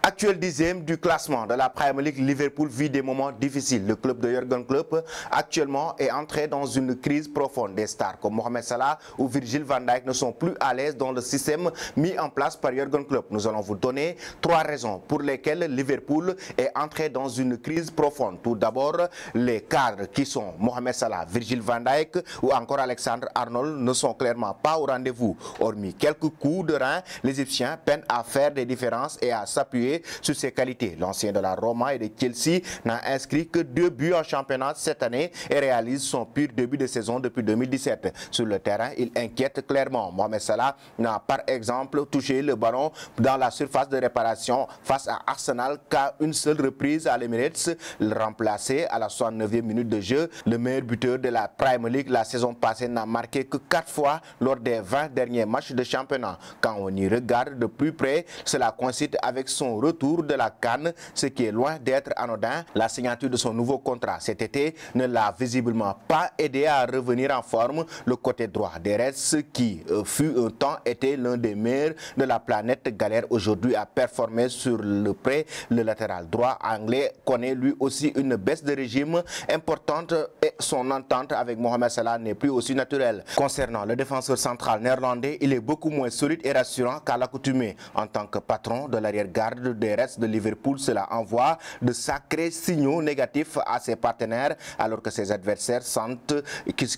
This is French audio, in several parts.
Actuel 10e du classement de la Premier League, Liverpool vit des moments difficiles. Le club de Jürgen Klopp actuellement est entré dans une crise profonde. Des stars comme Mohamed Salah ou Virgil van Dijk ne sont plus à l'aise dans le système mis en place par Jürgen Klopp. Nous allons vous donner 3 raisons pour lesquelles Liverpool est entré dans une crise profonde. Tout d'abord, les cadres qui sont Mohamed Salah, Virgil van Dijk ou encore Alexander-Arnold ne sont clairement pas au rendez-vous. Hormis quelques coups de rein, l'Égyptien peine à faire des différences et à s'appuyer sur ses qualités. L'ancien de la Roma et de Chelsea n'a inscrit que 2 buts en championnat cette année et réalise son pire début de saison depuis 2017. Sur le terrain, il inquiète clairement. Mohamed Salah n'a par exemple touché le ballon dans la surface de réparation face à Arsenal qu'à une seule reprise à l'Emirates. Remplacé à la 69e minute de jeu, le meilleur buteur de la Premier League la saison passée n'a marqué que 4 fois lors des 20 derniers matchs de championnat. Quand on y regarde de plus près, cela coïncide avec son retour de la CAN, ce qui est loin d'être anodin. La signature de son nouveau contrat cet été ne l'a visiblement pas aidé à revenir en forme. Le côté droit des Reds, qui fut un temps était l'un des meilleurs de la planète, galère aujourd'hui à performer sur le prêt. Le latéral droit anglais connaît lui aussi une baisse de régime importante et son entente avec Mohamed Salah n'est plus aussi naturelle. Concernant le défenseur central néerlandais, il est beaucoup moins solide et rassurant qu'à l'accoutumée. En tant que patron de l'arrière-garde des Reds de Liverpool, cela envoie de sacrés signaux négatifs à ses partenaires alors que ses adversaires sentent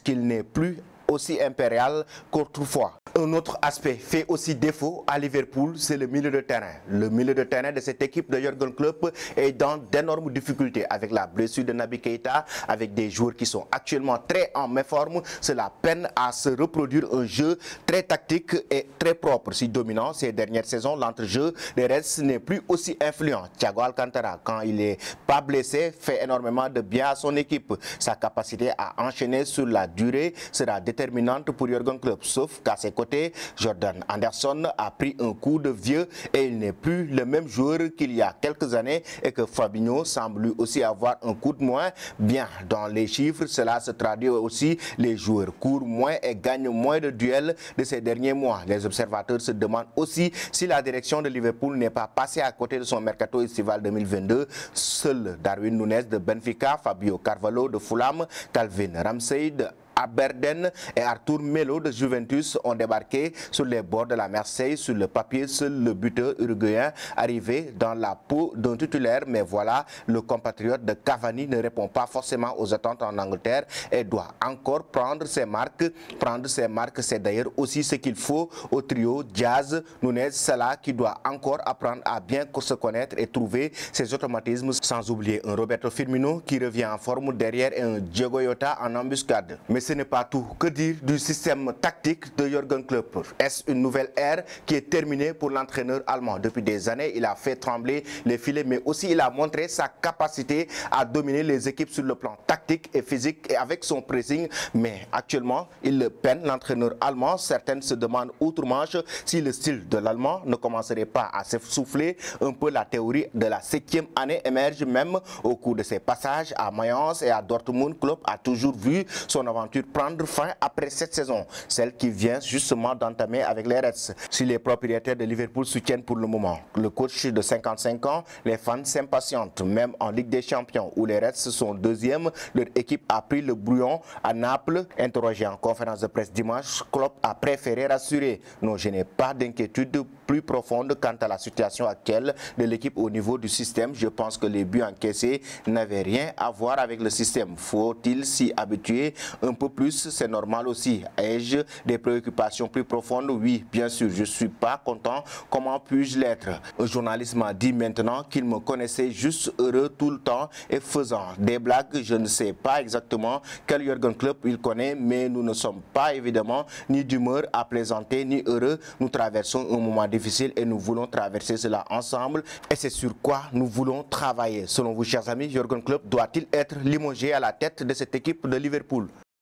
qu'il n'est plus aussi impérial qu'autrefois. Un autre aspect fait aussi défaut à Liverpool, c'est le milieu de terrain. Le milieu de terrain de cette équipe de Jürgen Klopp est dans d'énormes difficultés avec la blessure de Naby Keita, avec des joueurs qui sont actuellement très en méforme. Cela peine à se reproduire un jeu très tactique et très propre. Si dominant ces dernières saisons, l'entrejeu des Reds n'est plus aussi influent. Thiago Alcantara, quand il n'est pas blessé, fait énormément de bien à son équipe. Sa capacité à enchaîner sur la durée sera déterminante pour Jürgen Klopp, sauf qu'à ses côtés, Jordan Anderson a pris un coup de vieux et il n'est plus le même joueur qu'il y a quelques années et que Fabinho semble lui aussi avoir un coup de moins. Bien, dans les chiffres, cela se traduit aussi. Les joueurs courent moins et gagnent moins de duels de ces derniers mois. Les observateurs se demandent aussi si la direction de Liverpool n'est pas passée à côté de son mercato estival 2022. Seuls Darwin Núñez de Benfica, Fabio Carvalho de Fulham, Calvin Ramsey de Aberdeen et Arthur Melo de Juventus ont débarqué sur les bords de la Marseille. Sur le papier, seul le buteur uruguayen arrivé dans la peau d'un titulaire, mais voilà, le compatriote de Cavani ne répond pas forcément aux attentes en Angleterre et doit encore prendre ses marques. Prendre ses marques, c'est d'ailleurs aussi ce qu'il faut au trio Diaz, Núñez, Salah, qui doit encore apprendre à bien se connaître et trouver ses automatismes, sans oublier un Roberto Firmino qui revient en forme derrière et un Diogo Jota en embuscade. Mais ce n'est pas tout. Que dire du système tactique de Jürgen Klopp? Est-ce une nouvelle ère qui est terminée pour l'entraîneur allemand? Depuis des années, il a fait trembler les filets, mais aussi il a montré sa capacité à dominer les équipes sur le plan tactique et physique et avec son pressing. Mais actuellement, il peine, l'entraîneur allemand. Certaines se demandent outre-Manche si le style de l'allemand ne commencerait pas à s'essouffler un peu. La théorie de la 7e année émerge même au cours de ses passages à Mayence et à Dortmund. Klopp a toujours vu son aventure prendre fin après cette saison, celle qui vient justement d'entamer avec les Reds. Si les propriétaires de Liverpool soutiennent pour le moment le coach de 55 ans, les fans s'impatientent. Même en Ligue des Champions où les Reds sont deuxièmes, leur équipe a pris le brouillon à Naples. Interrogé en conférence de presse dimanche, Klopp a préféré rassurer. Non, je n'ai pas d'inquiétude plus profonde quant à la situation actuelle de l'équipe au niveau du système. Je pense que les buts encaissés n'avaient rien à voir avec le système. Faut-il s'y habituer un peu plus? C'est normal aussi. Ai-je des préoccupations plus profondes? Oui, bien sûr, je ne suis pas content. Comment puis-je l'être? Un journaliste m'a dit maintenant qu'il me connaissait juste heureux tout le temps et faisant des blagues. Je ne sais pas exactement quel Jürgen Klopp il connaît, mais nous ne sommes pas évidemment ni d'humeur à plaisanter ni heureux. Nous traversons un moment difficile et nous voulons traverser cela ensemble et c'est sur quoi nous voulons travailler. Selon vous, chers amis, Jürgen Klopp doit-il être limogé à la tête de cette équipe de Liverpool?